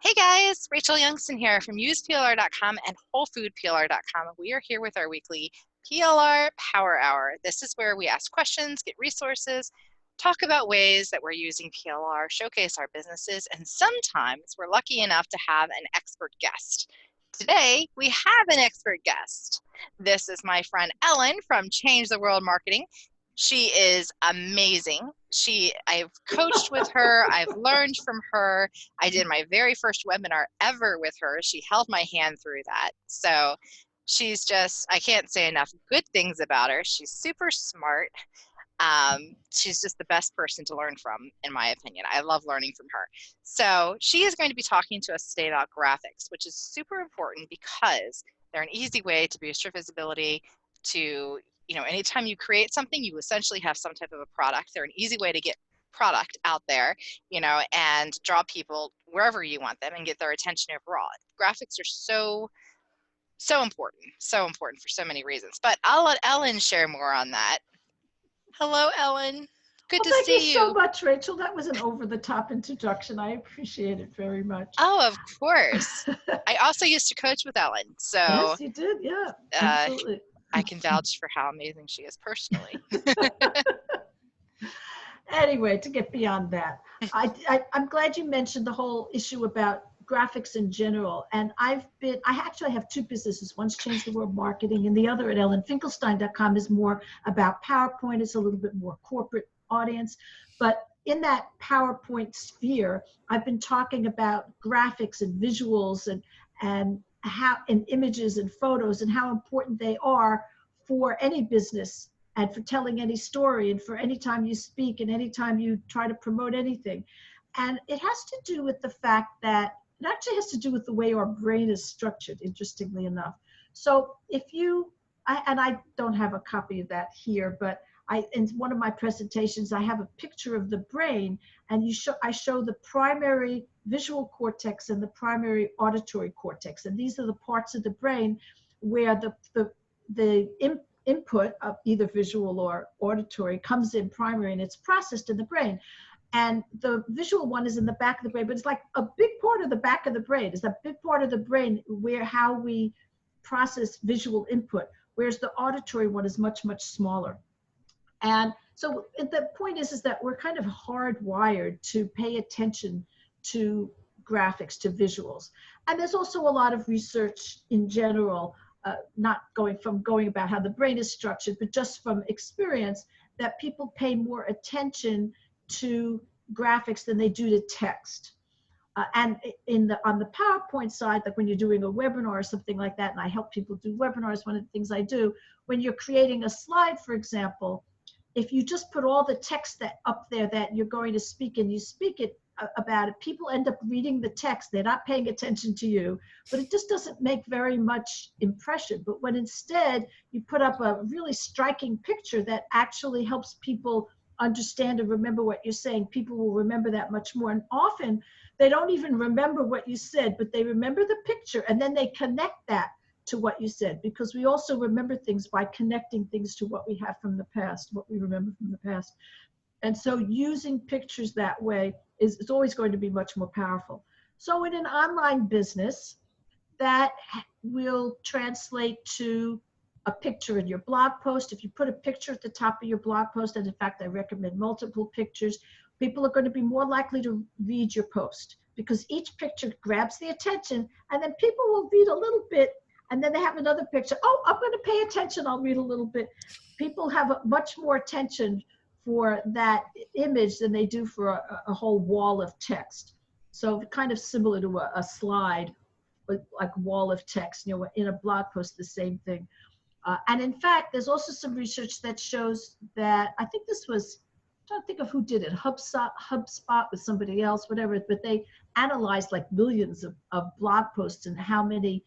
Hey guys, Rachel Youngston here from useplr.com and wholefoodplr.com. We are here with our weekly PLR Power Hour. This is where we ask questions, get resources, talk about ways that we're using PLR, showcase our businesses, and sometimes we're lucky enough to have an expert guest. Today, we have an expert guest. This is my friend Ellen from Change the World Marketing. She is amazing. I've coached with her. I've learned from her. I did my very first webinar ever with her. She held my hand through that. So she's just, I can't say enough good things about her. She's super smart. She's just the best person to learn from, in my opinion. I love learning from her. So she is going to be talking to us today about graphics, which is super important because they're an easy way to boost your visibility, to, anytime you create something, you essentially have some type of a product. They're an easy way to get product out there, and draw people wherever you want them and get their attention overall. Graphics are so important for so many reasons. But I'll let Ellen share more on that. Hello, Ellen. Good to see you. Thank you so much, Rachel. That was an over-the-top introduction. I appreciate it very much. Oh, of course. I also used to coach with Ellen, so yes, you did. Yeah, absolutely. I can vouch for how amazing she is personally. Anyway, to get beyond that, I'm glad you mentioned the whole issue about graphics in general. And I actually have two businesses. One's Change the World Marketing, and the other at ellenfinkelstein.com is more about PowerPoint. It's a little bit more corporate audience. But in that PowerPoint sphere, I've been talking about graphics and visuals and images and photos and how important they are for any business and for telling any story and for any time you speak and any time you try to promote anything. And it has to do with the fact that it actually has to do with the way our brain is structured, interestingly enough. So I don't have a copy of that here, but in one of my presentations, I have a picture of the brain, and I show the primary visual cortex and the primary auditory cortex. And these are the parts of the brain where the input of either visual or auditory comes in primary and it's processed in the brain. And the visual one is in the back of the brain, but it's like a big part of the back of the brain. It's a big part of the brain how we process visual input, whereas the auditory one is much, much smaller. And so the point is that we're kind of hardwired to pay attention to graphics, to visuals. And there's also a lot of research in general, not going about how the brain is structured, but just from experience, that people pay more attention to graphics than they do to text. And on the PowerPoint side, like when you're doing a webinar or something like that, and I help people do webinars, one of the things I do, when you're creating a slide, for example, if you just put all the text up there that you're going to speak and you speak it about it, people end up reading the text. They're not paying attention to you, but it just doesn't make very much impression. But when instead you put up a really striking picture that actually helps people understand and remember what you're saying, people will remember that much more. And often they don't even remember what you said, but they remember the picture, and then they connect that to what you said, because we also remember things by connecting things to what we have from the past, what we remember from the past. And so using pictures that way is always going to be much more powerful. So in an online business, that will translate to a picture in your blog post. If you put a picture at the top of your blog post, and in fact, I recommend multiple pictures, people are going to be more likely to read your post because each picture grabs the attention, and then people will read a little bit, and then they have another picture. Oh, I'm going to pay attention. I'll read a little bit. People have much more attention for that image than they do for a whole wall of text. So kind of similar to a slide, like wall of text, in a blog post, the same thing. And in fact, there's also some research that shows that, I think this was, I'm trying to think of who did it, HubSpot with somebody else, whatever, but they analyzed like millions of blog posts and how many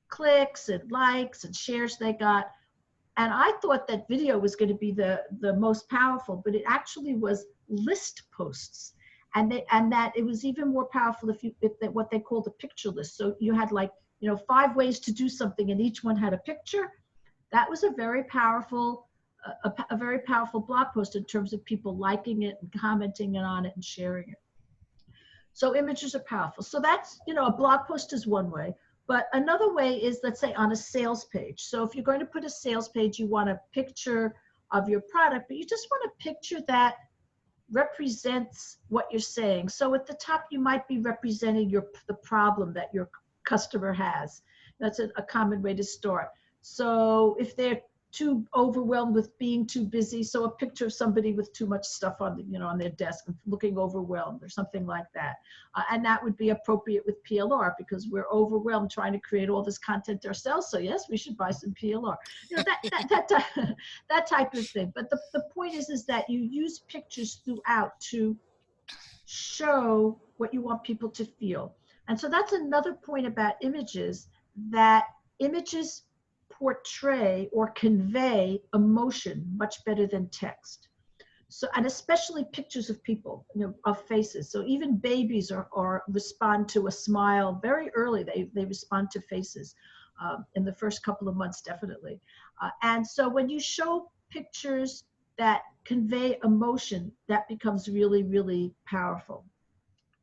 clicks and likes and shares they got. And I thought that video was going to be the most powerful, but it actually was list posts. And that it was even more powerful if what they called a picture list. So you had 5 ways to do something, and each one had a picture. That was a very powerful blog post in terms of people liking it and commenting on it and sharing it. So images are powerful. So that's, a blog post is one way. But another way is, let's say, on a sales page. So if you're going to put a sales page, you want a picture of your product, but you just want a picture that represents what you're saying. So at the top, you might be representing the problem that your customer has. That's a common way to start. So if they're too overwhelmed with being too busy, so a picture of somebody with too much stuff on on their desk and looking overwhelmed or something like that, and that would be appropriate with PLR because we're overwhelmed trying to create all this content ourselves. So yes, we should buy some PLR. That type of thing. But the point is that you use pictures throughout to show what you want people to feel. And so that's another point about images, that images portray or convey emotion much better than text. So, and especially pictures of people, of faces. So even babies are respond to a smile very early. They respond to faces in the first couple of months, definitely. And so when you show pictures that convey emotion, that becomes really, really powerful.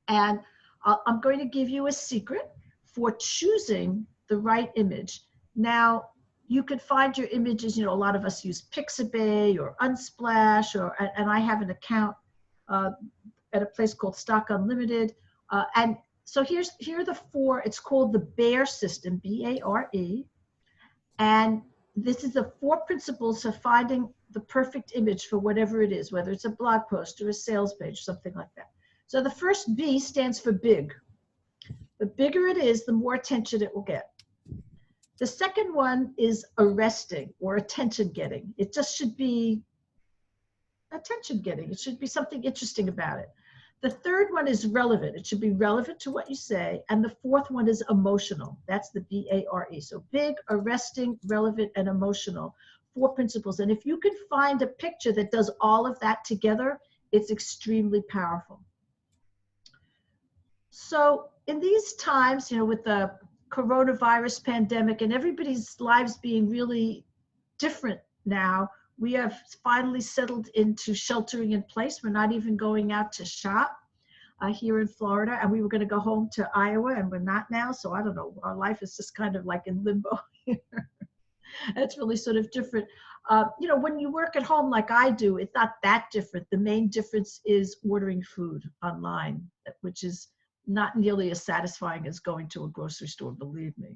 And I'm going to give you a secret for choosing the right image. Now, you could find your images, a lot of us use Pixabay or Unsplash, and I have an account at a place called Stock Unlimited. And so here are the four. It's called the BARE system, BARE. And this is the 4 principles of finding the perfect image for whatever it is, whether it's a blog post or a sales page, something like that. So the first B stands for big. The bigger it is, the more attention it will get. The second one is arresting or attention getting. It just should be attention getting. It should be something interesting about it. The third one is relevant. It should be relevant to what you say. And the fourth one is emotional. That's the BARE. So big, arresting, relevant, and emotional. 4 principles. And if you can find a picture that does all of that together, it's extremely powerful. So in these times, with the coronavirus pandemic and everybody's lives being really different now, we have finally settled into sheltering in place. We're not even going out to shop here in Florida, and we were going to go home to Iowa, and we're not now. So I don't know, our life is just kind of like in limbo here. It's really sort of different. When you work at home like I do, it's not that different. The main difference is ordering food online, which is not nearly as satisfying as going to a grocery store, believe me.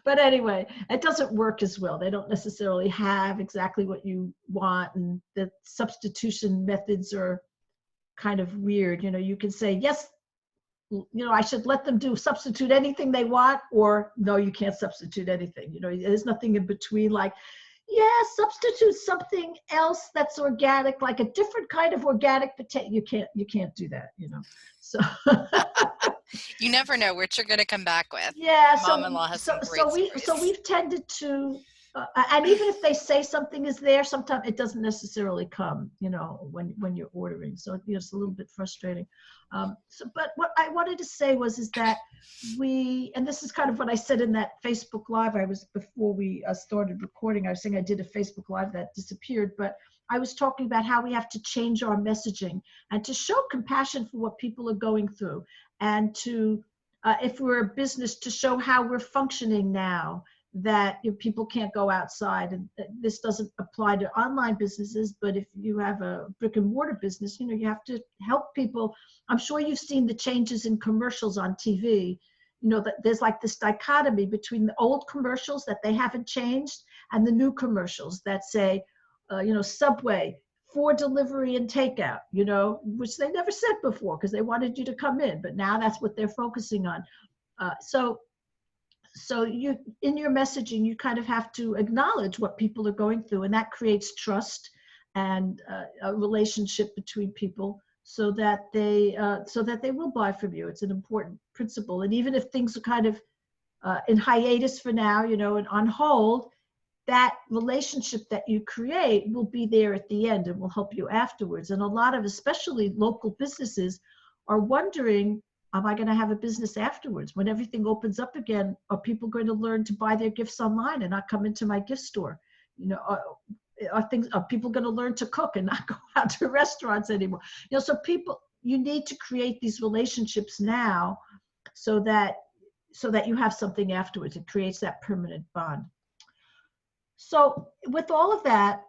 But anyway, it doesn't work as well. They don't necessarily have exactly what you want, and the substitution methods are kind of weird. You can say, yes, I should let them substitute anything they want, or no, you can't substitute anything. There's nothing in between, like, yeah, substitute something else that's organic, like a different kind of organic potato. You can't do that, So you never know what you're going to come back with. Yeah, Mom-in-law has some great stories. We've tended to, and even if they say something is there, sometimes it doesn't necessarily come, when you're ordering. So it's a little bit frustrating. But what I wanted to say is that and this is kind of what I said in that Facebook Live. Before we started recording, I was saying I did a Facebook Live that disappeared, but I was talking about how we have to change our messaging and to show compassion for what people are going through, and to, if we're a business, to show how we're functioning now, that people can't go outside. And this doesn't apply to online businesses, but if you have a brick and mortar business, you have to help people. I'm sure you've seen the changes in commercials on TV. That there's like this dichotomy between the old commercials that they haven't changed and the new commercials that say, Subway for delivery and takeout, which they never said before because they wanted you to come in, but now that's what they're focusing on. So you, in your messaging, you kind of have to acknowledge what people are going through, and that creates trust and a relationship between people, so that they will buy from you. It's an important principle. And even if things are kind of in hiatus for now, and on hold, that relationship that you create will be there at the end and will help you afterwards. And a lot of, especially local businesses, are wondering, am I going to have a business afterwards? When everything opens up again, are people going to learn to buy their gifts online and not come into my gift store? Are people going to learn to cook and not go out to restaurants anymore? So people, you need to create these relationships now so that you have something afterwards. It creates that permanent bond. So with all of that,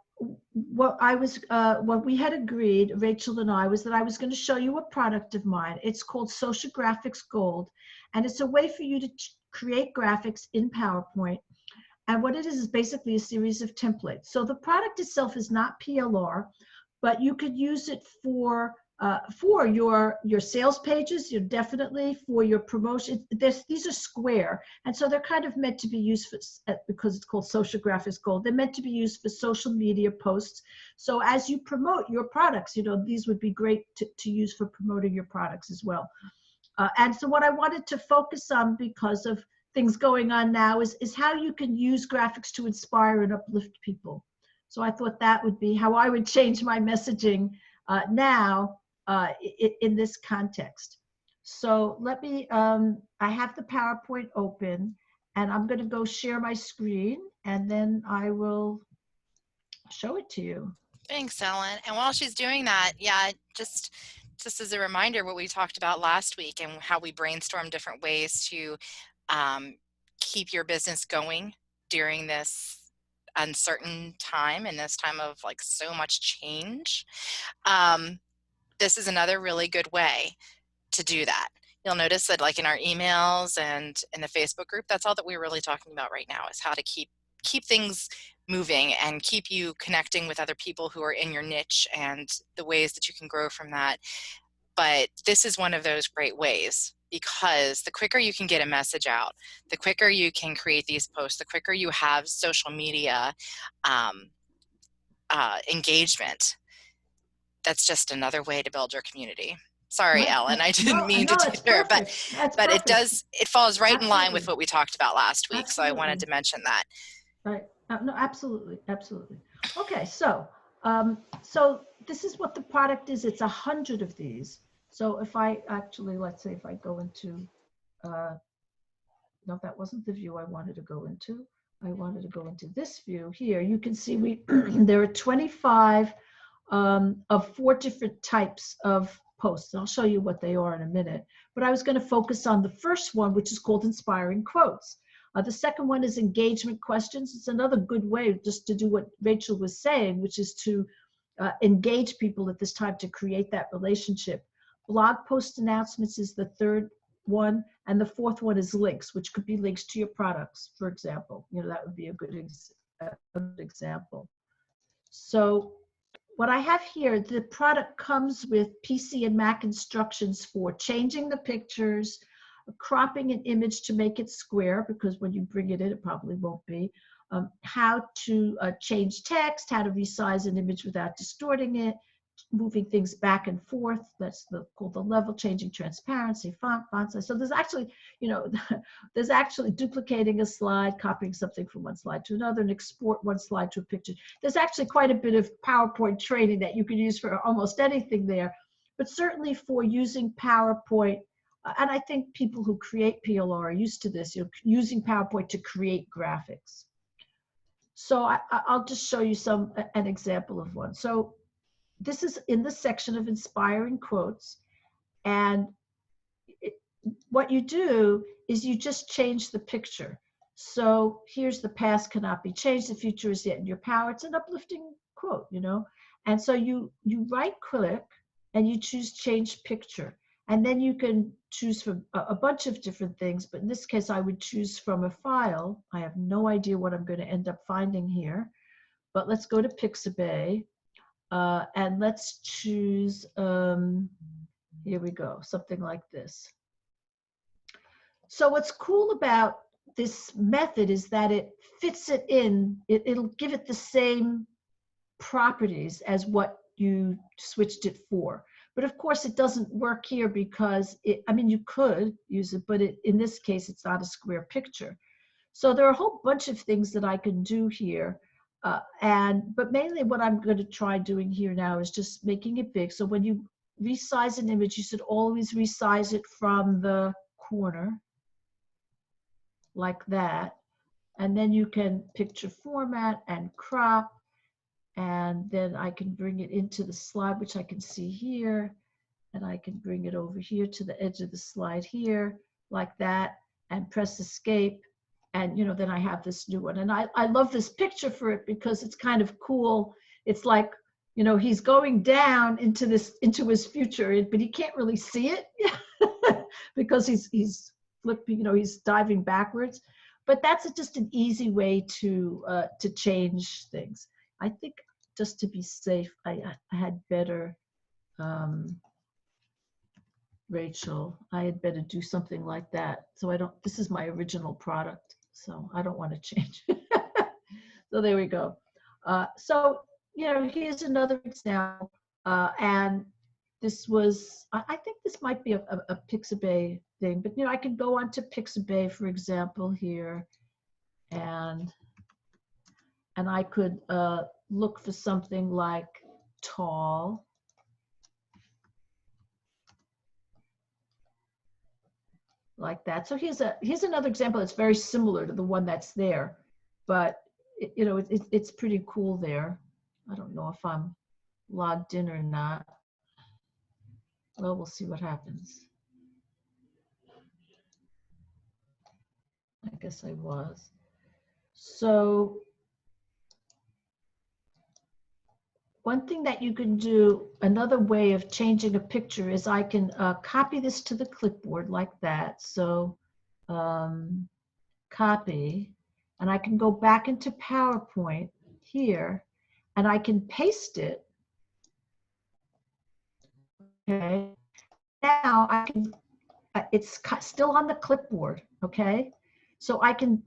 what we had agreed, Rachel and I, was that I was going to show you a product of mine. It's called Social Graphics Gold, and it's a way for you to create graphics in PowerPoint. And what it is basically a series of templates. So the product itself is not PLR, but you could use it for your sales pages. You're definitely for your promotion. These are square, and so they're kind of meant to be used for, because it's called Social Graphics Gold. They're meant to be used for social media posts. So as you promote your products, these would be great to use for promoting your products as well. And so what I wanted to focus on, because of things going on now, is how you can use graphics to inspire and uplift people. So I thought that would be how I would change my messaging now in this context. So let me, I have the PowerPoint open, and I'm going to go share my screen, and then I will show it to you. Thanks, Ellen. And while she's doing that, yeah, just as a reminder, what we talked about last week and how we brainstormed different ways to keep your business going during this uncertain time and this time of like so much change. This is another really good way to do that. You'll notice that like in our emails and in the Facebook group, that's all that we're really talking about right now, is how to keep things moving and keep you connecting with other people who are in your niche and the ways that you can grow from that. But this is one of those great ways, because the quicker you can get a message out, the quicker you can create these posts, the quicker you have social media engagement. That's just another way to build your community. Sorry, Right. Ellen, I didn't mean to it's there, perfect. That's but perfect. it falls right Absolutely. in line with what we talked about last week. Absolutely. So I wanted to mention that. Right. No, absolutely. Absolutely. Okay. So, so this is what the product is. It's 100 of these. So if I actually, let's say if I go into, no, that wasn't the view I wanted to go into. I wanted to go into this view here. You can see there are 25 of 4 different types of posts. And I'll show you what they are in a minute. But I was going to focus on the first one, which is called Inspiring Quotes. The second one is engagement questions. It's another good way just to do what Rachel was saying, which is to engage people at this time to create that relationship. Blog post announcements is the third one, and the fourth one is links, which could be links to your products, for example. That would be a good example. So what I have here, the product comes with PC and Mac instructions for changing the pictures, cropping an image to make it square, because when you bring it in, it probably won't be, how to change text, how to resize an image without distorting it, moving things back and forth. That's called the level, changing transparency, font size. So there's actually, there's actually duplicating a slide, copying something from one slide to another, and export one slide to a picture. There's actually quite a bit of PowerPoint training that you can use for almost anything there, but certainly for using PowerPoint. And I think people who create PLR are used to this, using PowerPoint to create graphics. So I'll just show you an example of one. So this is in the section of inspiring quotes. And what you do is you just change the picture. So here's the past cannot be changed, the future is yet in your power. It's an uplifting quote, And so you right click and you choose change picture. And then you can choose from a bunch of different things, but in this case, I would choose from a file. I have no idea what I'm going to end up finding here, but let's go to Pixabay. And let's choose, here we go, something like this. So what's cool about this method is that it fits it in, it'll give it the same properties as what you switched it for. But of course it doesn't work here because you could use it, but in this case, it's not a square picture. So there are a whole bunch of things that I can do here. But mainly what I'm going to try doing here now is just making it big. So when you resize an image, you should always resize it from the corner like that. And then you can picture format and crop. And then I can bring it into the slide, which I can see here. And I can bring it over here to the edge of the slide here, like that, and press escape. And, you know, then I have this new one. And I love this picture for it because it's kind of cool. It's like, you know, he's going down into his future, but he can't really see it because he's flipping, you know, he's diving backwards. But that's just an easy way to change things. I think just to be safe, I had better, Rachel, I had better do something like that. So I don't, this is my original product, so I don't want to change. So there we go. So, you know, here's another example. And this was, I think this might be a Pixabay thing, but, you know, I can go onto Pixabay, for example, here, and I could look for something like tall. Like that. So here's another example that's very similar to the one that's there, but you know, it's pretty cool there. I don't know if I'm logged in or not. Well, we'll see what happens. I guess I was. So one thing that you can do, another way of changing a picture is I can copy this to the clipboard like that. So copy, and I can go back into PowerPoint here, and I can paste it. Okay. Now I can, it's still on the clipboard. Okay. So I can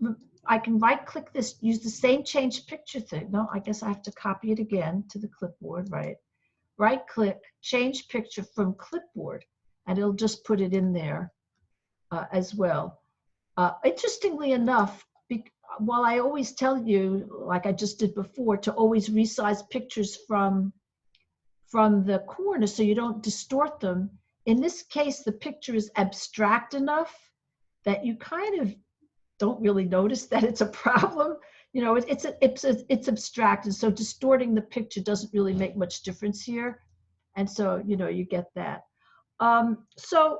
right click this, use the same change picture thing. No, I guess I have to copy it again to the clipboard, right? Right click, change picture from clipboard, and it'll just put it in there as well. Interestingly enough, while I always tell you, like I just did before, to always resize pictures from the corner so you don't distort them, in this case, the picture is abstract enough that you kind of don't really notice that it's a problem. You know, it's abstract, and so distorting the picture doesn't really make much difference here. And so, you know, you get that. So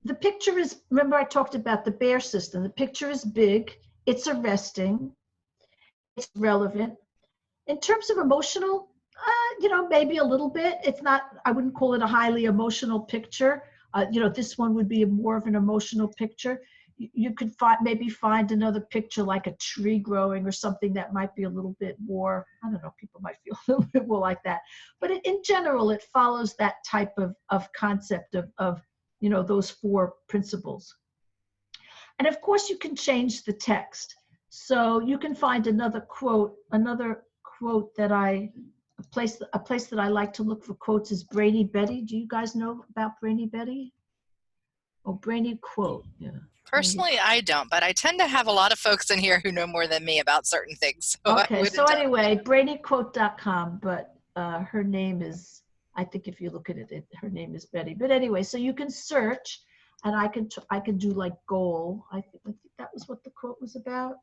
the picture is, remember I talked about the bear system. The picture is big, it's arresting, it's relevant. In terms of emotional, you know, maybe a little bit. It's not, I wouldn't call it a highly emotional picture. You know, this one would be more of an emotional picture. You could maybe find another picture like a tree growing or something that might be a little bit more, I don't know, people might feel a little bit more like that. But in general, it follows that type of concept of, you know, those four principles. And of course, you can change the text. So you can find another quote that a place that I like to look for quotes is Brainy Betty. Do you guys know about Brainy Betty? Oh, Brainy quote, yeah. Personally, I don't, but I tend to have a lot of folks in here who know more than me about certain things. So okay, so anyway, brainyquote.com, but her name is, I think if you look at it, her name is Betty. But anyway, so you can search, and I can do like goal. I think that was what the quote was about,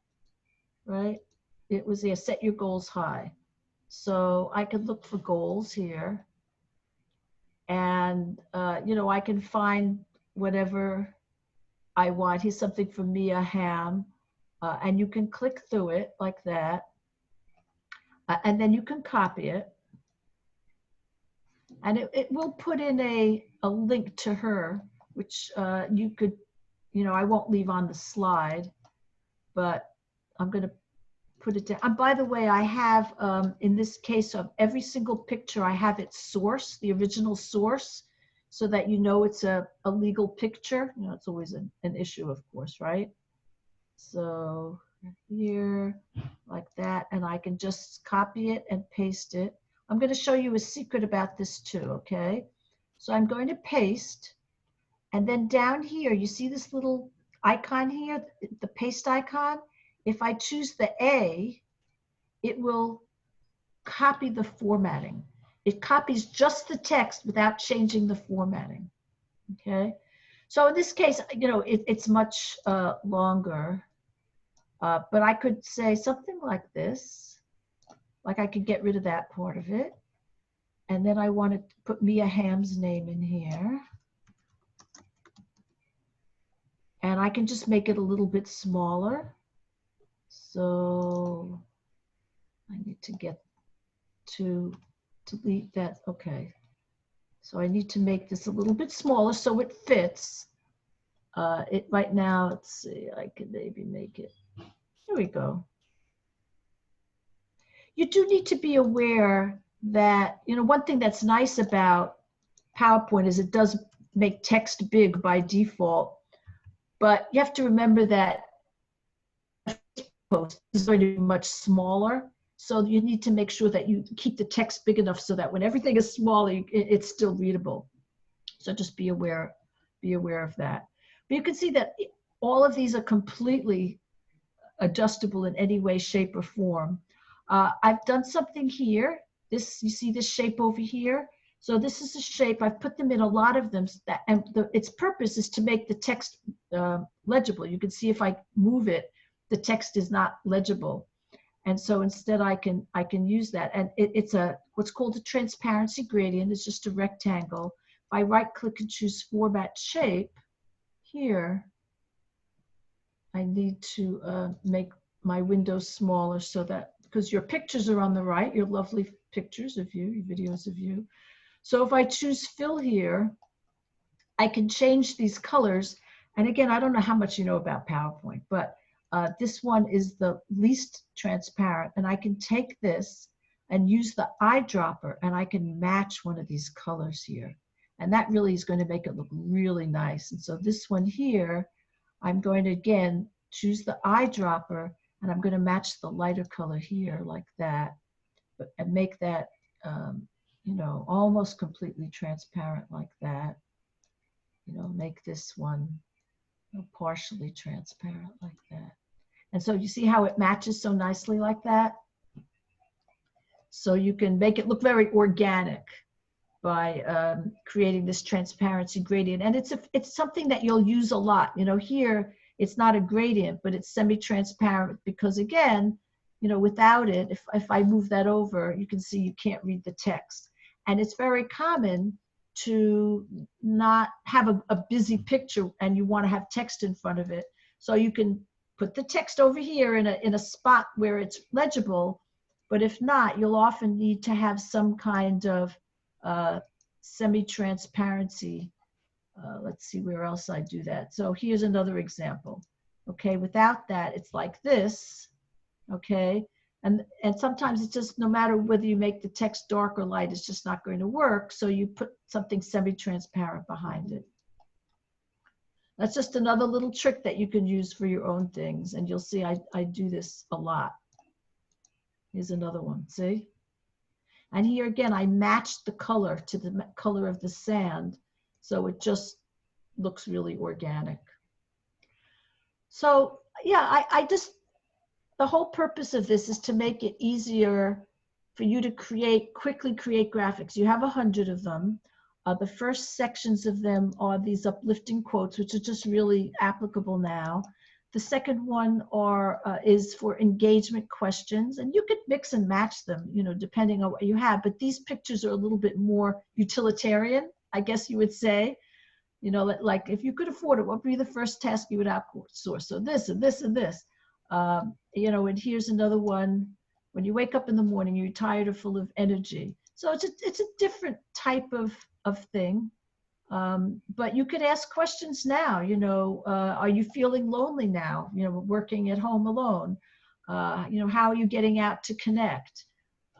right? It was, yeah, set your goals high. So I could look for goals here, and you know, I can find whatever I want. Here's something from Mia Hamm, and you can click through it like that, and then you can copy it, and it will put in a link to her, which you could, you know, I won't leave on the slide, but I'm going to put it down. And by the way, I have, in this case of every single picture, I have its source, the original source, so that you know it's a legal picture. You know, it's always an issue, of course, right? So here, like that, and I can just copy it and paste it. I'm going to show you a secret about this too, okay? So I'm going to paste, and then down here, you see this little icon here, the paste icon? If I choose the A, it will copy the formatting. It copies just the text without changing the formatting, okay? So in this case, you know, it's much longer, but I could say something like this, like I could get rid of that part of it. And then I want to put Mia Hamm's name in here. And I can just make it a little bit smaller. So I need to get to delete that. Okay. So I need to make this a little bit smaller so it fits. It right now, let's see, I can maybe make it. Here we go. You do need to be aware that, you know, one thing that's nice about PowerPoint is it does make text big by default, but you have to remember that post is going to be much smaller. So you need to make sure that you keep the text big enough so that when everything is smaller, it's still readable. So just be aware of that. But you can see that all of these are completely adjustable in any way, shape, or form. I've done something here. This, you see this shape over here? So this is a shape. I've put them in a lot of them, and its purpose is to make the text legible. You can see if I move it, the text is not legible. And so instead I can use that. And it's what's called a transparency gradient. It's just a rectangle. If I right click and choose format shape, here, I need to make my window smaller so that, because your pictures are on the right, your lovely pictures of you, your videos of you. So if I choose fill here, I can change these colors. And again, I don't know how much you know about PowerPoint, but this one is the least transparent. And I can take this and use the eyedropper and I can match one of these colors here. And that really is going to make it look really nice. And so this one here, I'm going to, again, choose the eyedropper and I'm going to match the lighter color here like that, and make that, you know, almost completely transparent like that. You know, make this one, you know, partially transparent like that. And so you see how it matches so nicely like that? So you can make it look very organic by creating this transparency gradient. And it's something that you'll use a lot. You know, here, it's not a gradient, but it's semi-transparent because, again, you know, without it, if I move that over, you can see you can't read the text. And it's very common to not have a busy picture and you want to have text in front of it. So you can put the text over here in a spot where it's legible, but if not, you'll often need to have some kind of semi-transparency. Let's see where else I do that. So here's another example. Okay, without that, it's like this. Okay, and sometimes it's just, no matter whether you make the text dark or light, it's just not going to work. So you put something semi-transparent behind it. That's just another little trick that you can use for your own things. And you'll see I do this a lot. Here's another one, see? And here again, I matched the color to the color of the sand. So it just looks really organic. So yeah, the whole purpose of this is to make it easier for you to quickly create graphics. You have 100 of them. The first sections of them are these uplifting quotes, which are just really applicable now. The second one is for engagement questions, and you could mix and match them, you know, depending on what you have. But these pictures are a little bit more utilitarian, I guess you would say. You know, like if you could afford it, what would be the first task you would outsource? So this and this and this. You know, and here's another one. When you wake up in the morning, you're tired or full of energy. So it's a different type of thing. But you could ask questions now, you know, are you feeling lonely now, you know, working at home alone? You know, how are you getting out to connect?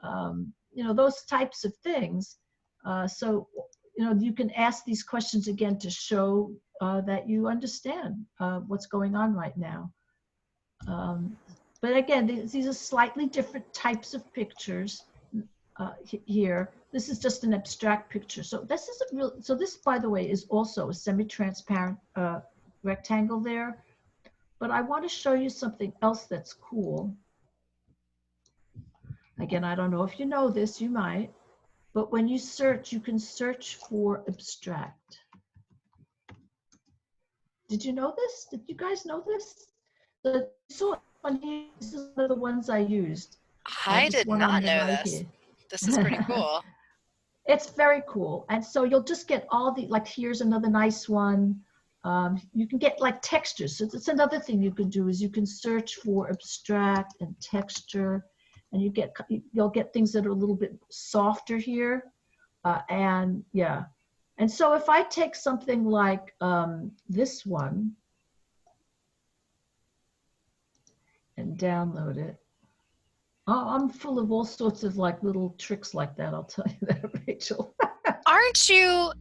You know, those types of things. So, you know, you can ask these questions again to show that you understand what's going on right now. But again, these are slightly different types of pictures here. This is just an abstract picture. So this is a real, so this, by the way, is also a semi-transparent rectangle there. But I want to show you something else that's cool. Again, I don't know if you know this, you might, but when you search, you can search for abstract. Did you know this? Did you guys know this? So this is one of the ones I used. I This did one not on the know right this. here. This is pretty cool. It's very cool. And so you'll just get all the, like, here's another nice one. You can get like textures. So that's another thing you can do is you can search for abstract and texture, and you'll get things that are a little bit softer here. And yeah. And so if I take something like this one and download it, oh, I'm full of all sorts of like little tricks like that. I'll tell you that, Rachel. Aren't you,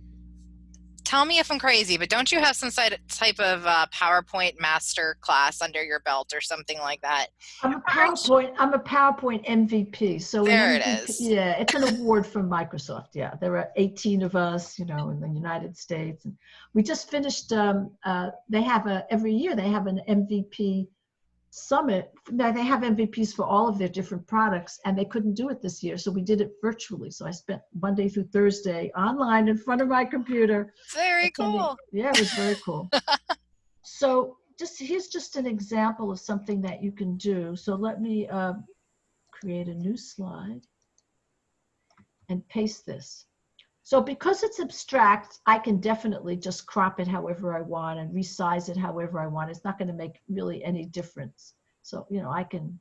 tell me if I'm crazy, but don't you have some type of PowerPoint master class under your belt or something like that? I'm a PowerPoint MVP. So an There it MVP, is. yeah, it's an award from Microsoft. Yeah, there are 18 of us, in the United States, and we just finished. They have every year they have an MVP summit. Now they have MVPs for all of their different products, and they couldn't do it this year, so we did it virtually. So I spent Monday through Thursday online in front of my computer. Very cool. Yeah, it was very cool. So here's just an example of something that you can do. So let me create a new slide and paste this. So because it's abstract, I can definitely just crop it however I want and resize it however I want. It's not going to make really any difference. So, I can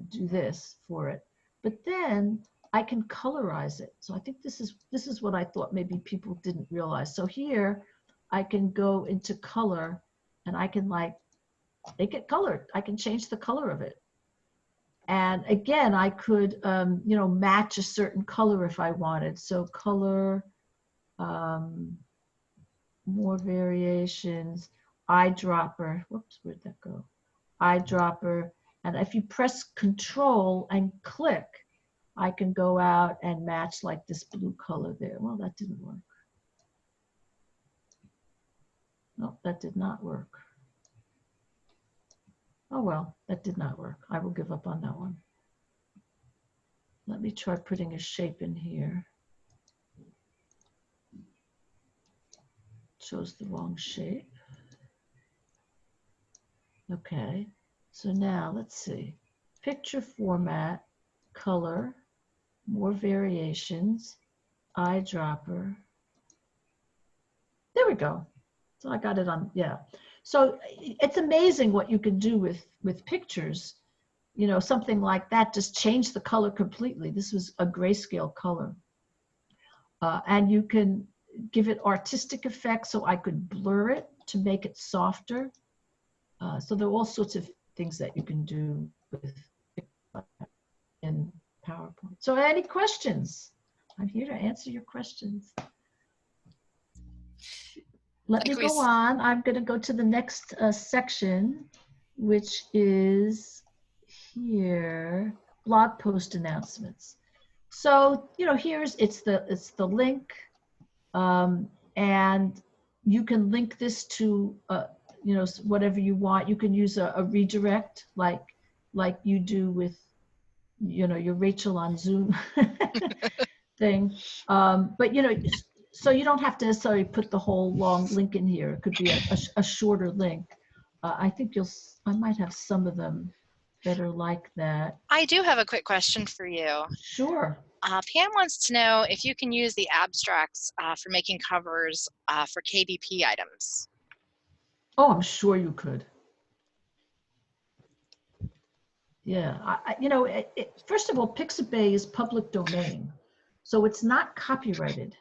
do this for it. But then I can colorize it. So I think this is what I thought maybe people didn't realize. So here I can go into color and I can like make it colored. I can change the color of it. And again, I could, match a certain color if I wanted. So color, more variations, eyedropper. Whoops, where'd that go? Eyedropper. And if you press Control and click, I can go out and match like this blue color there. Well, that didn't work. No, that did not work. Oh, well, that did not work. I will give up on that one. Let me try putting a shape in here. Chose the wrong shape. Okay, so now let's see. Picture format, color, more variations, eyedropper. There we go. So I got it on, yeah. So it's amazing what you can do with pictures. Something like that, just change the color completely. This was a grayscale color. And you can give it artistic effects, so I could blur it to make it softer. So there are all sorts of things that you can do in PowerPoint. So any questions? I'm here to answer your questions. Let me go on. I'm going to go to the next section, which is here, blog post announcements. So, it's the link, and you can link this to, whatever you want. You can use a redirect like you do with, your Rachel on Zoom thing. But, so you don't have to necessarily put the whole long link in here. It could be a shorter link. I think I might have some of them that are like that. I do have a quick question for you. Sure. Pam wants to know if you can use the abstracts for making covers for KDP items. Oh, I'm sure you could. Yeah, first of all, Pixabay is public domain, so it's not copyrighted.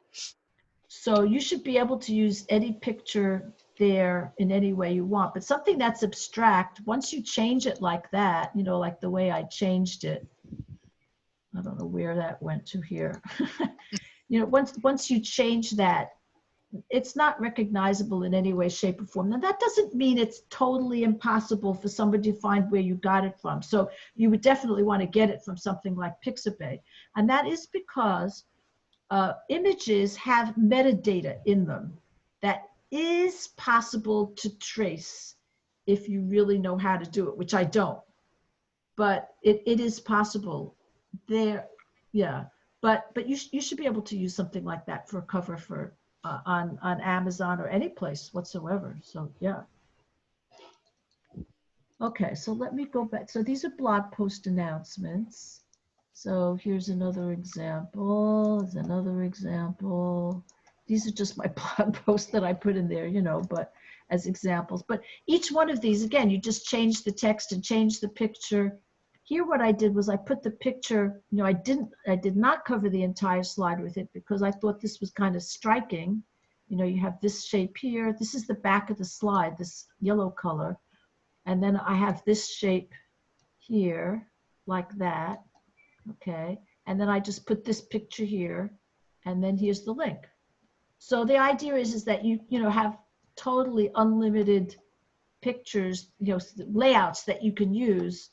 So you should be able to use any picture there in any way you want. But something that's abstract, once you change it like that, like the way I changed it, I don't know where that went to here. Once you change that, it's not recognizable in any way, shape, or form. Now, that doesn't mean it's totally impossible for somebody to find where you got it from. So you would definitely want to get it from something like Pixabay. And that is because images have metadata in them that is possible to trace if you really know how to do it, which I don't. But it is possible there, yeah. But you should be able to use something like that for a cover for on Amazon or any place whatsoever. So yeah. Okay, so let me go back. So these are blog post announcements. So here's another example. There's another example. These are just my blog posts that I put in there, you know, but as examples. But each one of these, again, you just change the text and change the picture. Here, what I did was I put the picture, you know, I did not cover the entire slide with it because I thought this was kind of striking. You know, you have this shape here. This is the back of the slide, this yellow color. And then I have this shape here, like that. Okay, and then I just put this picture here, and then here's the link. So the idea is that you know have totally unlimited pictures, you know, layouts that you can use.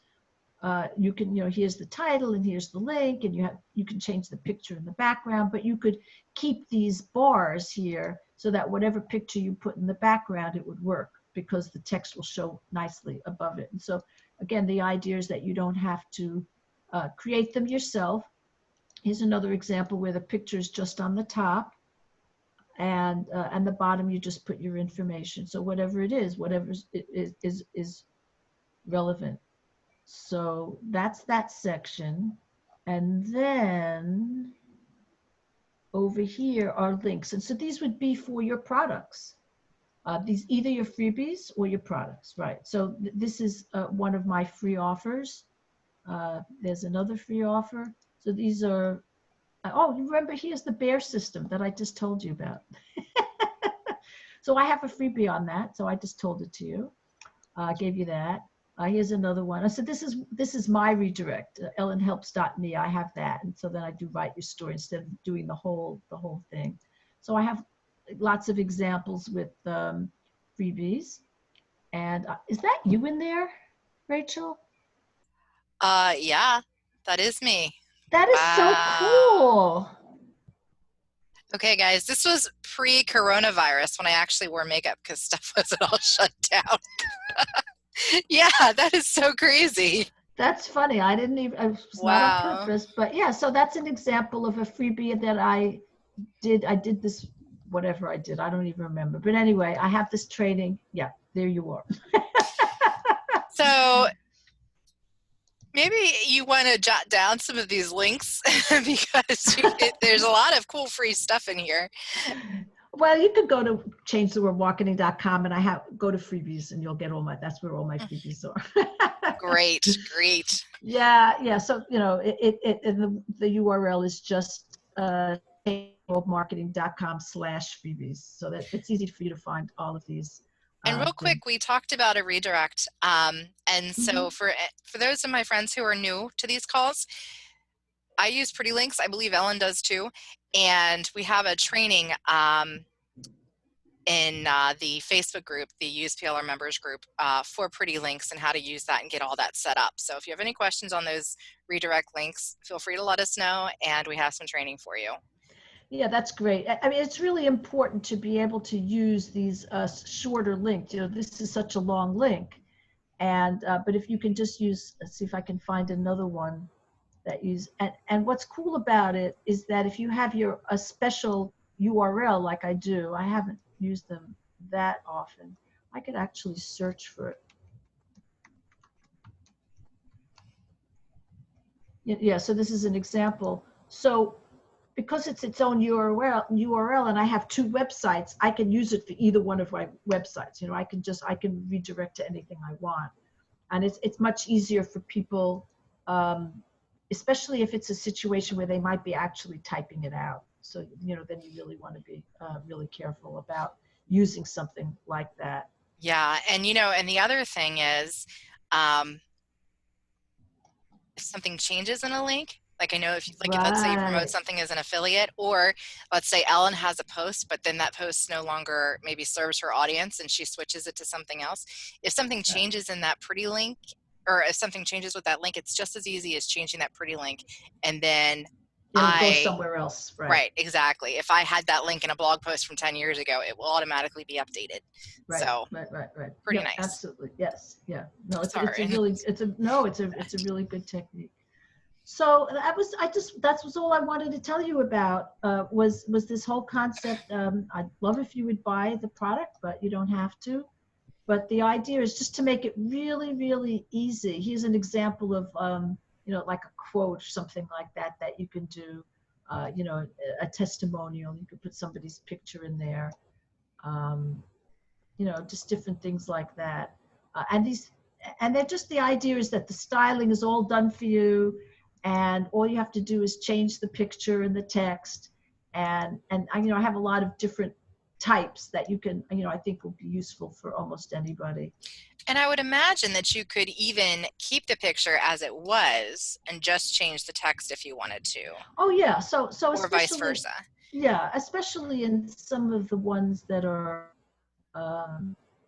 You can, you know, here's the title and here's the link, and you can change the picture in the background, but you could keep these bars here so that whatever picture you put in the background, it would work because the text will show nicely above it. And so again, the idea is that you don't have to create them yourself. Here's another example where the picture is just on the top, and the bottom you just put your information. So whatever it is, whatever is relevant. So that's that section. And then over here are links. And so these would be for your products. These either your freebies or your products, right? So this is one of my free offers. There's another free offer. So these are, oh, you remember here's the bear system that I just told you about. So I have a freebie on that. So I just told it to you. I gave you that. Here's another one. So this is my redirect, ellenhelps.me. I have that. And so then I do write your story instead of doing the whole thing. So I have lots of examples with freebies. And is that you in there, Rachel? Yeah, that is me. That is so cool. Okay, guys, this was pre-coronavirus when I actually wore makeup because stuff wasn't all shut down. Yeah, that is so crazy. That's funny. I didn't even, it was not on purpose, but yeah, so that's an example of a freebie that I did. I did this, whatever I did, I don't even remember. But anyway, I have this training. Yeah, there you are. So maybe you want to jot down some of these links because there's a lot of cool free stuff in here. Well, you could go to changethewordmarketing.com and go to freebies and you'll get that's where all my freebies are. Great, great. Yeah. So, you know, the URL is just changethewordmarketing.com/freebies. So that it's easy for you to find all of these. And real quick, we talked about a redirect. And so for those of my friends who are new to these calls, I use Pretty Links. I believe Ellen does too. And we have a training in the Facebook group, the Use PLR members group, for Pretty Links and how to use that and get all that set up. So if you have any questions on those redirect links, feel free to let us know, and we have some training for you. Yeah, that's great. I mean, it's really important to be able to use these shorter links. You know, this is such a long link, and but if you can just use, let's see if I can find another one that use. And what's cool about it is that if you have a special URL like I do, I haven't used them that often. I could actually search for it. Yeah. So this is an example. So because it's its own URL and I have two websites, I can use it for either one of my websites. You know, I can redirect to anything I want. And it's much easier for people, especially if it's a situation where they might be actually typing it out. So, you know, then you really want to be really careful about using something like that. Yeah. And, you know, and the other thing is, if something changes in a link, like I know if let's say you promote something as an affiliate, or let's say Ellen has a post, but then that post no longer maybe serves her audience and she switches it to something else. If something changes in that Pretty link, or if something changes with that link, it's just as easy as changing that Pretty link, and then it'll go somewhere else. Right, exactly. If I had that link in a blog post from 10 years ago, it will automatically be updated. Right. So right. Pretty nice. Absolutely. Yes. Yeah. No, it's a really good technique. So that was all I wanted to tell you about, was this whole concept. I'd love if you would buy the product, but you don't have to. But the idea is just to make it really, really easy. Here's an example of, like a quote or something like that, that you can do, a testimonial. You could put somebody's picture in there, just different things like that. And they're just, the idea is that the styling is all done for you, and all you have to do is change the picture and the text. And I have a lot of different types that you can, I think will be useful for almost anybody. And I would imagine that you could even keep the picture as it was and just change the text if you wanted to. Oh yeah, so or vice especially, versa. yeah, especially in some of the ones that are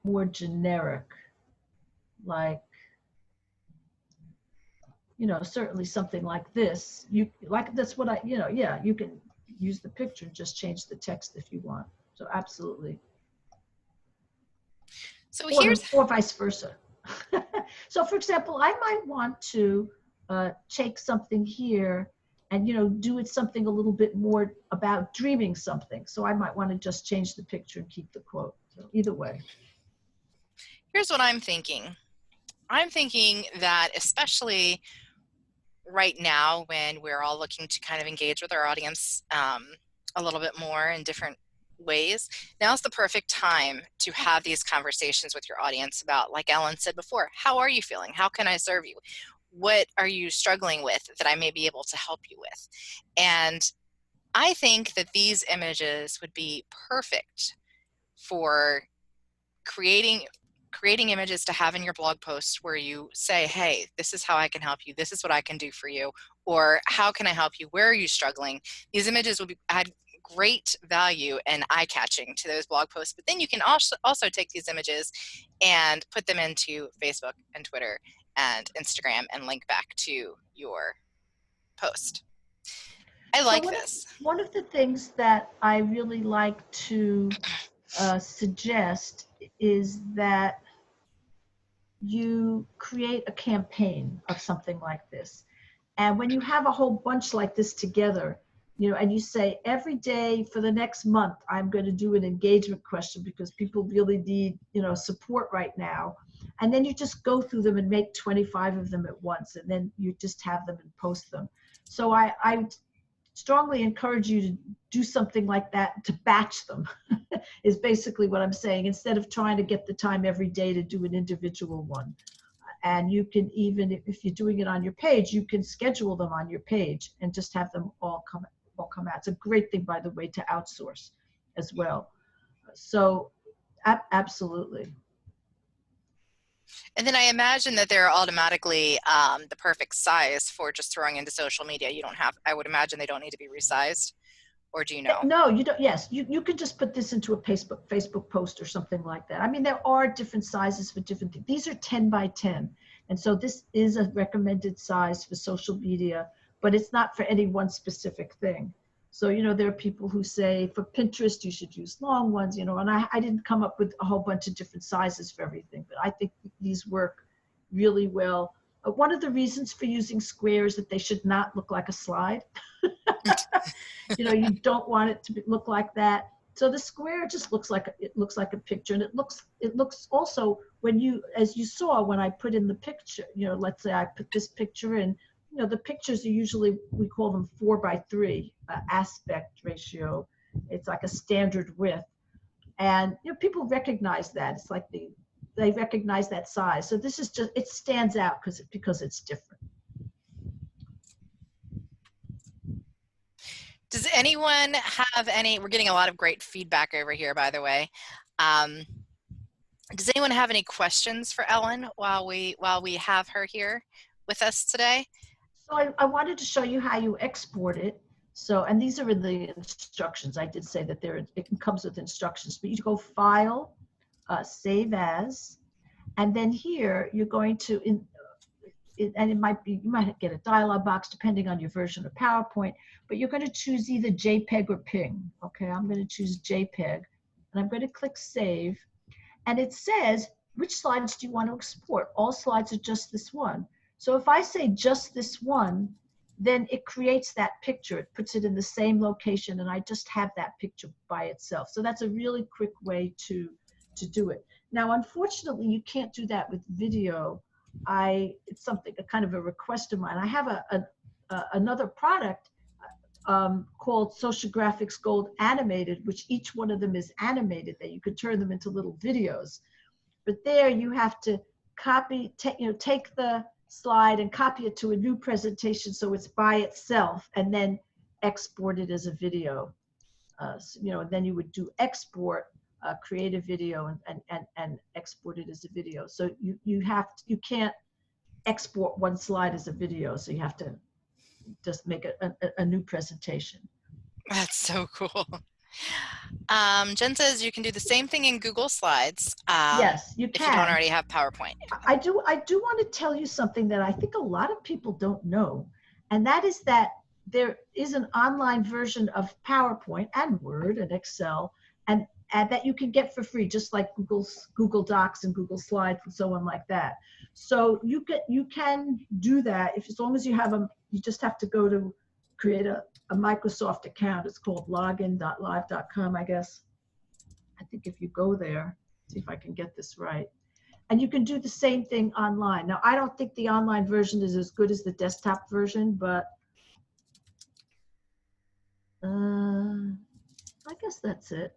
more generic, like, certainly something like this. That's what yeah, you can use the picture and just change the text if you want. So absolutely. So here's, or vice versa. So for example, I might want to take something here and, do it something a little bit more about dreaming something. So I might want to just change the picture and keep the quote. So either way. Here's what I'm thinking. I'm thinking that especially right now, when we're all looking to kind of engage with our audience a little bit more in different ways, now's the perfect time to have these conversations with your audience about, like Ellen said before, how are you feeling? How can I serve you? What are you struggling with that I may be able to help you with? And I think that these images would be perfect for creating images to have in your blog post where you say, hey, this is how I can help you. This is what I can do for you. Or how can I help you? Where are you struggling? These images will add great value and eye-catching to those blog posts. But then you can also take these images and put them into Facebook and Twitter and Instagram and link back to your post. I like this. One of the things that I really like to suggest is that you create a campaign of something like this. And when you have a whole bunch like this together, and you say, every day for the next month, I'm going to do an engagement question because people really need, support right now. And then you just go through them and make 25 of them at once, and then you just have them and post them. So I strongly encourage you to do something like that, to batch them is basically what I'm saying, instead of trying to get the time every day to do an individual one. And you can, even if you're doing it on your page, you can schedule them on your page and just have them all come out. It's a great thing, by the way, to outsource as well. So absolutely. And then I imagine that they're automatically the perfect size for just throwing into social media. You don't have, I would imagine they don't need to be resized, or do you know? No, you don't. Yes, you can just put this into a Facebook post or something like that. I mean, there are different sizes for different things. These are 10 by 10. And so this is a recommended size for social media, but it's not for any one specific thing. So, there are people who say for Pinterest, you should use long ones, and I didn't come up with a whole bunch of different sizes for everything, but I think these work really well. One of the reasons for using squares is that they should not look like a slide. You don't want it to look like that. So the square just looks like a picture, and it looks also, as you saw when I put in the picture, let's say I put this picture in, the pictures are usually, we call them 4:3 aspect ratio. It's like a standard width, and people recognize that. It's like they recognize that size. So this is just, it stands out because it's different. Does anyone have any, we're getting a lot of great feedback over here, by the way. Does anyone have any questions for Ellen while we have her here with us today? So I wanted to show you how you export it. So, and these are in the instructions. I did say that it comes with instructions, but you go File, Save As, and then here you're going to, and it might be, you might get a dialog box depending on your version of PowerPoint, but you're going to choose either JPEG or PNG. Okay, I'm going to choose JPEG, and I'm going to click Save, and it says, which slides do you want to export? All slides are just this one. So if I say just this one, then it creates that picture. It puts it in the same location, and I just have that picture by itself. So that's a really quick way to do it. Now, unfortunately, you can't do that with video. it's something, a kind of a request of mine. I have another product called Social Graphics Gold Animated, which each one of them is animated, that you could turn them into little videos. But there you have to take the slide and copy it to a new presentation so it's by itself, and then export it as a video. Then you would do export, create a video, and export it as a video. So you can't export one slide as a video, so you have to just make a new presentation. That's so cool. Jen says you can do the same thing in Google Slides. Yes, you can. If you don't already have PowerPoint. I do want to tell you something that I think a lot of people don't know, and that is that there is an online version of PowerPoint and Word and Excel, and that you can get for free, just like Google Docs and Google Slides and so on like that. So you can do that as long as you have you just have to go to create a Microsoft account. It's called login.live.com, I guess. I think if you go there, see if I can get this right. And you can do the same thing online. Now, I don't think the online version is as good as the desktop version, but I guess that's it.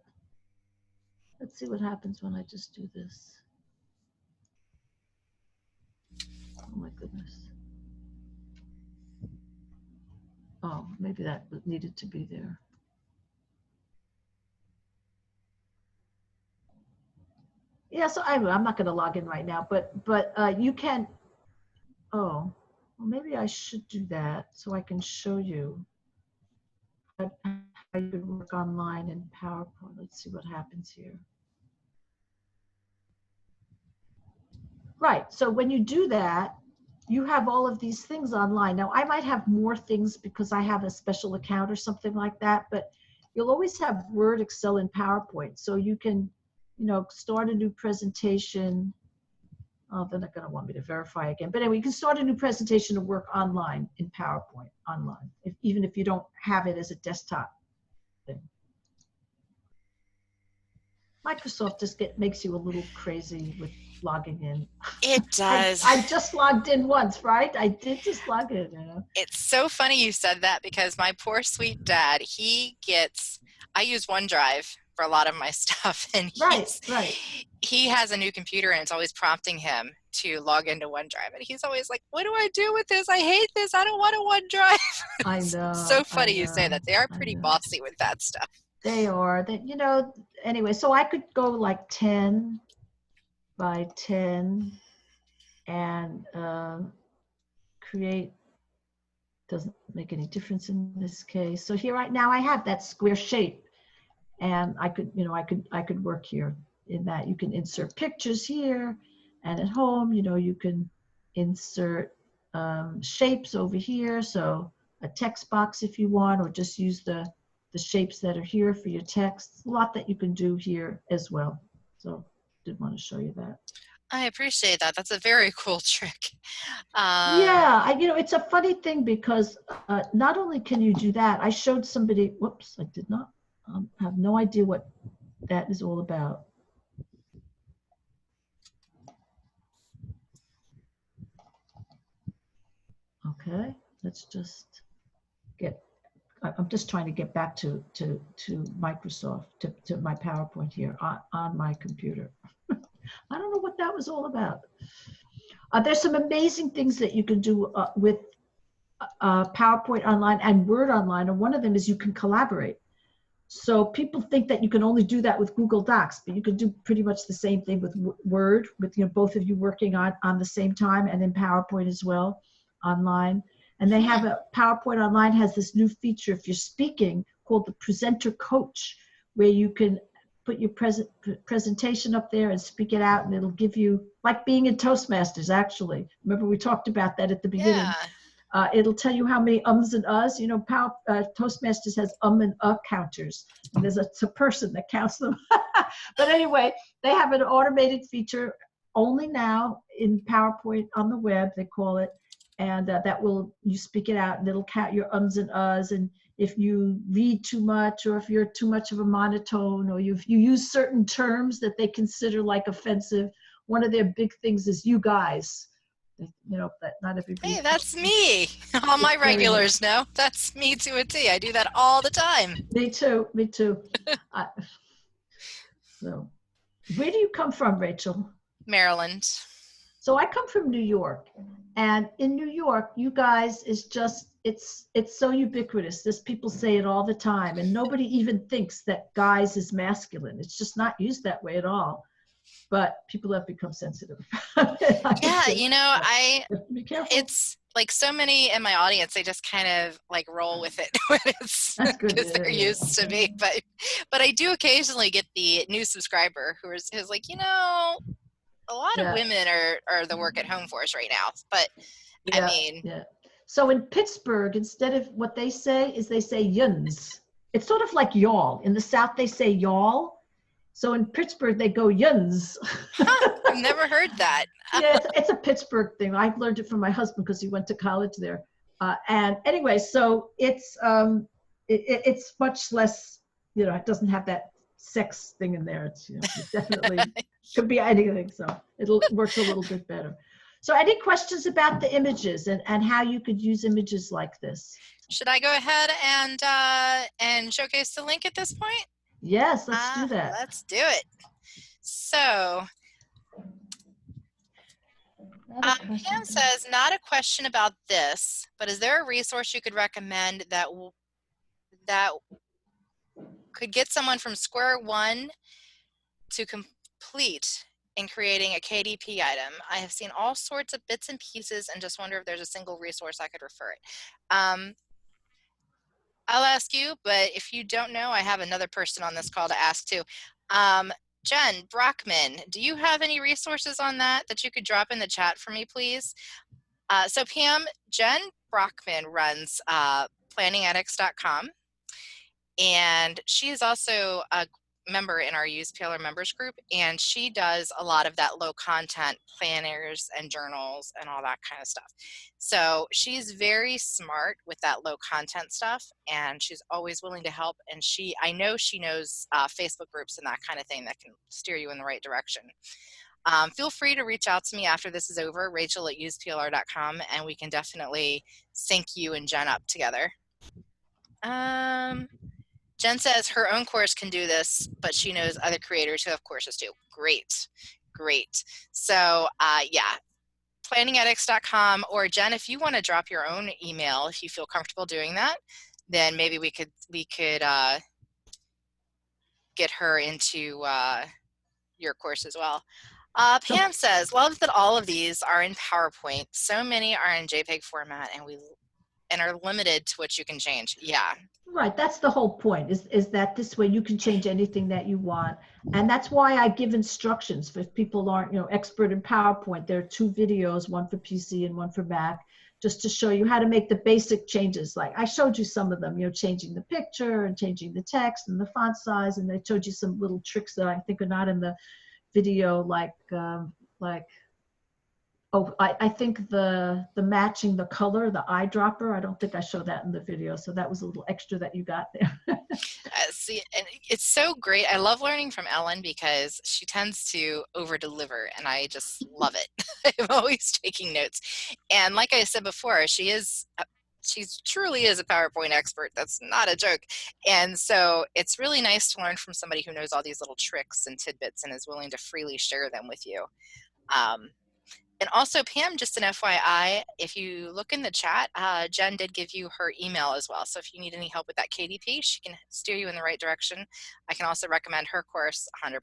Let's see what happens when I just do this. Oh my goodness. Oh, maybe that needed to be there. Yeah, so I'm not going to log in right now, but you can. Oh, well, maybe I should do that so I can show you how you could work online in PowerPoint. Let's see what happens here. Right, so when you do that, you have all of these things online. Now, I might have more things because I have a special account or something like that, but you'll always have Word, Excel, and PowerPoint. So you can, start a new presentation. Oh, they're not going to want me to verify again. But anyway, you can start a new presentation to work online in PowerPoint, online, even if you don't have it as a desktop thing. Microsoft just makes you a little crazy with logging in. It does. I just logged in once, right? I did just log in. It's so funny you said that, because my poor sweet dad, I use OneDrive for a lot of my stuff, and he has a new computer, and it's always prompting him to log into OneDrive, and he's always like, what do I do with this? I hate this. I don't want a OneDrive. I know. So funny you say that. They are pretty bossy with that stuff. They are. Anyway, so I could go like 10 by 10 and create. Doesn't make any difference in this case. So here right now I have that square shape, and I could work here in that. You can insert pictures here, and at home, you can insert shapes over here. So a text box if you want, or just use the shapes that are here for your text. A lot that you can do here as well. So did want to show you that. I appreciate that. That's a very cool trick. Yeah, it's a funny thing because not only can you do that, I showed somebody, whoops, I did not, have no idea what that is all about. Okay, let's just I'm just trying to get back to Microsoft, to my PowerPoint here on my computer. I don't know what that was all about. There's some amazing things that you can do with PowerPoint online and Word online, and one of them is you can collaborate. So people think that you can only do that with Google Docs, but you can do pretty much the same thing with Word, with both of you working on the same time, and in PowerPoint as well online. And they have PowerPoint online has this new feature if you're speaking called the Presenter Coach, where you can put your presentation up there and speak it out, and it'll give you, like being in Toastmasters, actually. Remember we talked about that at the beginning. Yeah. It'll tell you how many ums and uhs. Toastmasters has and counters, and there's a person that counts them. But anyway, they have an automated feature only now in PowerPoint on the web, they call it, and you speak it out, and it'll count your ums and uhs, and if you read too much, or if you're too much of a monotone, or you use certain terms that they consider like offensive. One of their big things is "you guys." That not everybody. Hey, that's me. All my regulars know. That's me to a T. I do that all the time. Me too. Me too. So, where do you come from, Rachel? Maryland. So I come from New York, and in New York, you guys is just it's so ubiquitous. This people say it all the time, and nobody even thinks that guys is masculine. It's just not used that way at all. But people have become sensitive. Yeah, Be careful. it's like so many in my audience, they just kind of like roll with it when it's That's good because they're used to me. But I do occasionally get the new subscriber who's like, a lot of women are the work at home force right now. But I mean, So in Pittsburgh, instead of what they say is they say yuns. It's sort of like y'all. In the South, they say y'all. So in Pittsburgh, they go yuns. I've never heard that. Yeah, it's a Pittsburgh thing. I learned it from my husband because he went to college there. And anyway, so it's much less, it doesn't have that sex thing in there. It's, it definitely could be anything. So it works a little bit better. So any questions about the images and how you could use images like this? Should I go ahead and showcase the link at this point? Yes, let's do that. Let's do it. So Pam says, not a question about this, but is there a resource you could recommend that could get someone from square one to complete in creating a KDP item? I have seen all sorts of bits and pieces and just wonder if there's a single resource I could refer it. I'll ask you, but if you don't know, I have another person on this call to ask too. Jen Brockman, do you have any resources on that you could drop in the chat for me, please? So Pam, Jen Brockman runs planningaddicts.com, and she is also a member in our Use PLR members group, and she does a lot of that low content planners and journals and all that kind of stuff. So she's very smart with that low content stuff, and she's always willing to help, and I know she knows Facebook groups and that kind of thing that can steer you in the right direction. Feel free to reach out to me after this is over, Rachel@useplr.com, and we can definitely sync you and Jen up together. Jen says her own course can do this, but she knows other creators who have courses too. Great, great. So yeah, planningaddicts.com, or Jen, if you want to drop your own email, if you feel comfortable doing that, then maybe we could get her into your course as well. Pam says, love that all of these are in PowerPoint. So many are in JPEG format and are limited to what you can change. Yeah. Right, that's the whole point, is that this way you can change anything that you want. And that's why I give instructions for if people aren't, expert in PowerPoint. There are 2 videos, one for PC and one for Mac, just to show you how to make the basic changes. Like I showed you some of them, changing the picture and changing the text and the font size, and I showed you some little tricks that I think are not in the video, like I think the matching the color, the eyedropper, I don't think I showed that in the video. So that was a little extra that you got there. See, and it's so great. I love learning from Ellen because she tends to over deliver, and I just love it. I'm always taking notes. And like I said before, she truly is a PowerPoint expert. That's not a joke. And so it's really nice to learn from somebody who knows all these little tricks and tidbits and is willing to freely share them with you. And also, Pam, just an FYI, if you look in the chat, Jen did give you her email as well. So if you need any help with that KDP, she can steer you in the right direction. I can also recommend her course 100%.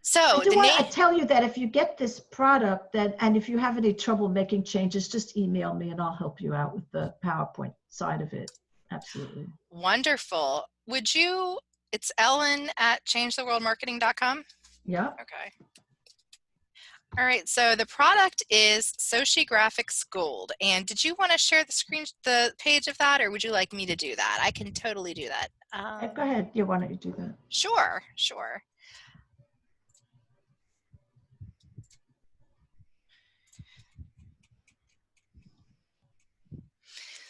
So I tell you that if you get this product, and if you have any trouble making changes, just email me and I'll help you out with the PowerPoint side of it. Absolutely. Wonderful. It's Ellen@changetheworldmarketing.com? Yeah. Okay. All right, so the product is Sochi Graphics Gold. And did you want to share the page of that, or would you like me to do that? I can totally do that. Go ahead. Yeah, why don't you do that? Sure.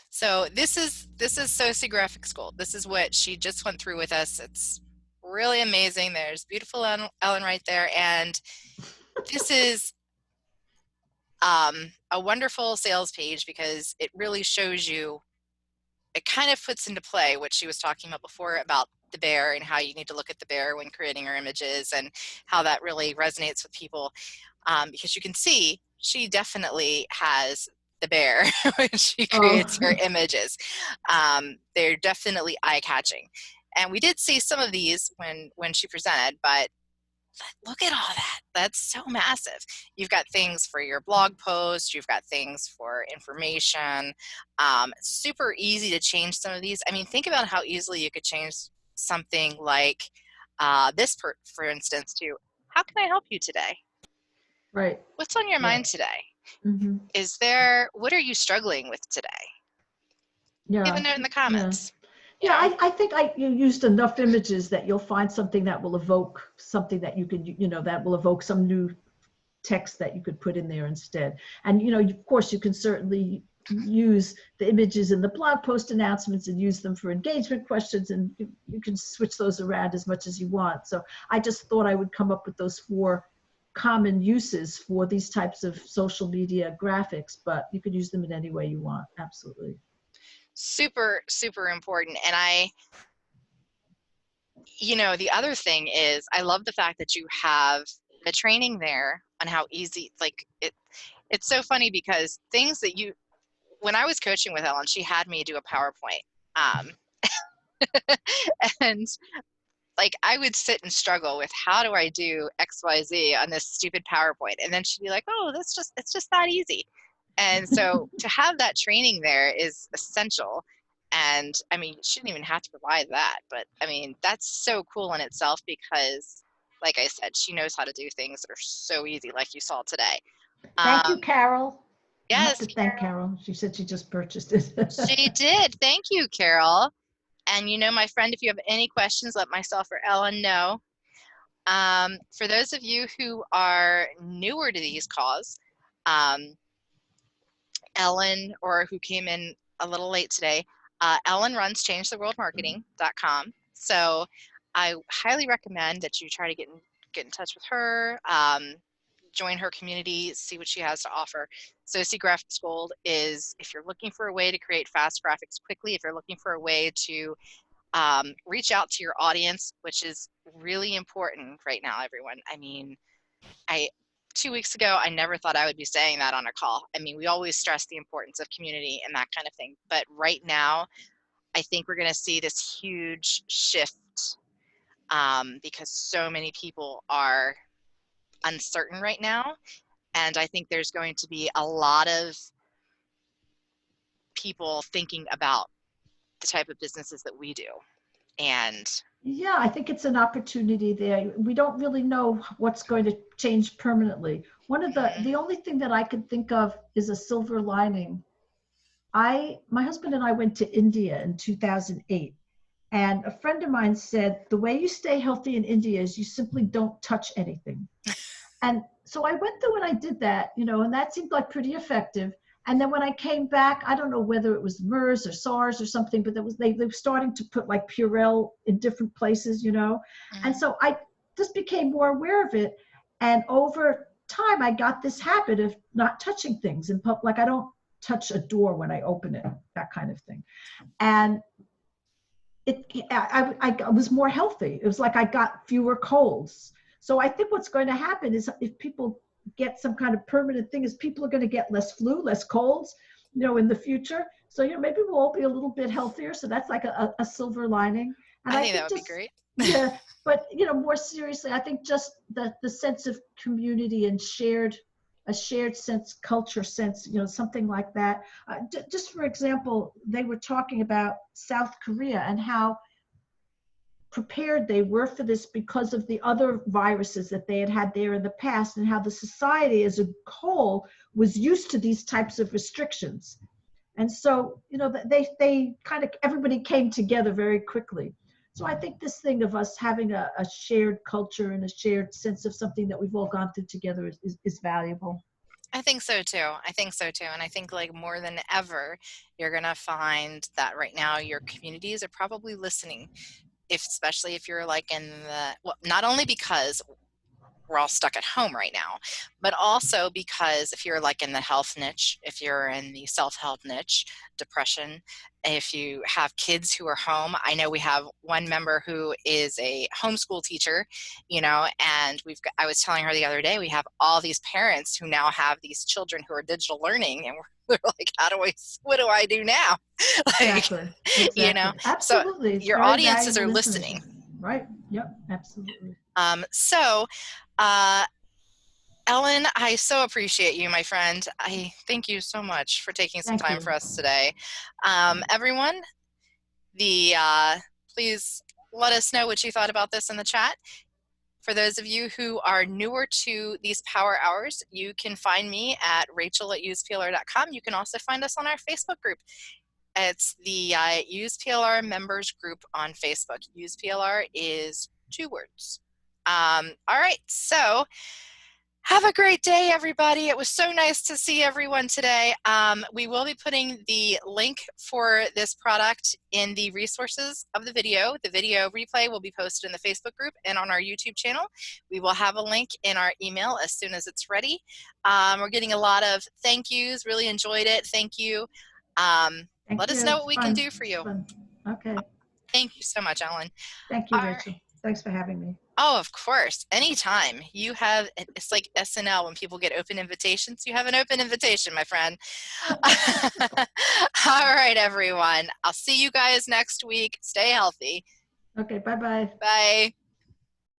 So this is Sochi Graphics Gold. This is what she just went through with us. It's really amazing. There's beautiful Ellen right there, and this is a wonderful sales page because it really shows you, it kind of puts into play what she was talking about before about the bear and how you need to look at the bear when creating her images and how that really resonates with people. Because you can see she definitely has the bear when she creates her Oh, images. They're definitely eye-catching. And we did see some of these when she presented, but look at all that. That's so massive. You've got things for your blog post. You've got things for information. Super easy to change some of these. I mean, think about how easily you could change something like this, for instance, to how can I help you today? right. What's on your Yeah. mind today? Hmm. What are you struggling with today? Leave a Yeah. note in the Yeah. comments. You Yeah, know, I think you used enough images that you'll find something that will evoke something that you could, that will evoke some new text that you could put in there instead. And, of course, you can certainly use the images in the blog post announcements and use them for engagement questions, and you can switch those around as much as you want. So I just thought I would come up with those 4 common uses for these types of social media graphics, but you could use them in any way you want. Absolutely. super, super important. And the other thing is I love the fact that you have the training there on how easy, like it's so funny because things that when I was coaching with Ellen, she had me do a PowerPoint. Um, and like I would sit and struggle with how do I do XYZ on this stupid PowerPoint. And then she'd be like, oh, it's just that easy. And so to have that training there is essential. And I mean, you shouldn't even have to provide that, but I mean, that's so cool in itself because, like I said, she knows how to do things that are so easy, like you saw today. Thank you, Um, Carol. I have yes, to thank Carol. She said she just purchased it. she did. Thank you, Carol. And my friend, if you have any questions, let myself or Ellen know. For those of you who are newer to these calls, um, Ellen, or who came in a little late today, Ellen runs changetheworldmarketing.com. So I highly recommend that you try to get in touch with her, join her community, see what she has to offer. So See Graphics Gold is if you're looking for a way to create fast graphics quickly, if you're looking for a way to reach out to your audience, which is really important right now, everyone. I mean, 2 weeks ago, I never thought I would be saying that on a call. I mean, we always stress the importance of community and that kind of thing. But right now, I think we're going to see this huge shift because so many people are uncertain right now. And I think there's going to be a lot of people thinking about the type of businesses that we do. And Yeah, I think it's an opportunity there. We don't really know what's going to change permanently. One of the only thing that I could think of is a silver lining. My husband and I went to India in 2008, and a friend of mine said the way you stay healthy in India is you simply don't touch anything. And so I went through and I did that, and that seemed like pretty effective. And then when I came back, I don't know whether it was MERS or SARS or something, but they were starting to put like Purell in different places. And so I just became more aware of it. And over time, I got this habit of not touching things in public. Like I don't touch a door when I open it, that kind of thing. And I was more healthy. It was like I got fewer colds. So I think what's going to happen is if people get some kind of permanent thing, is people are going to get less flu, less colds, in the future. So maybe we'll all be a little bit healthier. So that's like a silver lining. And I I think that think would be just great. yeah, but more seriously, I think just the sense of community and a shared sense, culture sense, something like that. Just for example, they were talking about South Korea and how prepared they were for this because of the other viruses that they had had there in the past, and how the society as a whole was used to these types of restrictions. And so, they kind of, everybody came together very quickly. So I think this thing of us having a shared culture and a shared sense of something that we've all gone through together is valuable. I think so too. I think so too. And I think like more than ever, you're going to find that right now your communities are probably listening, especially if you're like in well, not only because we're all stuck at home right now, but also because if you're like in the health niche, if you're in the self-help niche, depression, if you have kids who are home, I know we have one member who is a homeschool teacher, you know, and I was telling her the other day, we have all these parents who now have these children who are digital learning, and we're like, what do I do now? Like, Exactly. you know, so Absolutely. It's your very audiences valuable are information. listening. Right. Yep. Absolutely. So, uh, Ellen, I so appreciate you, my friend. I thank you so much for taking some Thank time you. for us today. Everyone, please let us know what you thought about this in the chat. For those of you who are newer to these power hours, you can find me at rachel@useplr.com. You can also find us on our Facebook group. It's the Use PLR members group on Facebook. Use PLR is 2 words. All right, so have a great day, everybody. It was so nice to see everyone today. We will be putting the link for this product in the resources of the video. The video replay will be posted in the Facebook group and on our YouTube channel. We will have a link in our email as soon as it's ready. We're getting a lot of thank yous. Really enjoyed it. Thank you. Let us know what we can do for you. Okay. Thank you so much, Ellen. Thank you, Rachel. Thanks for having me. Oh, of course. Anytime. You have, it's like SNL when people get open invitations. You have an open invitation, my friend. All right, everyone. I'll see you guys next week. Stay healthy. Okay, bye-bye. Bye.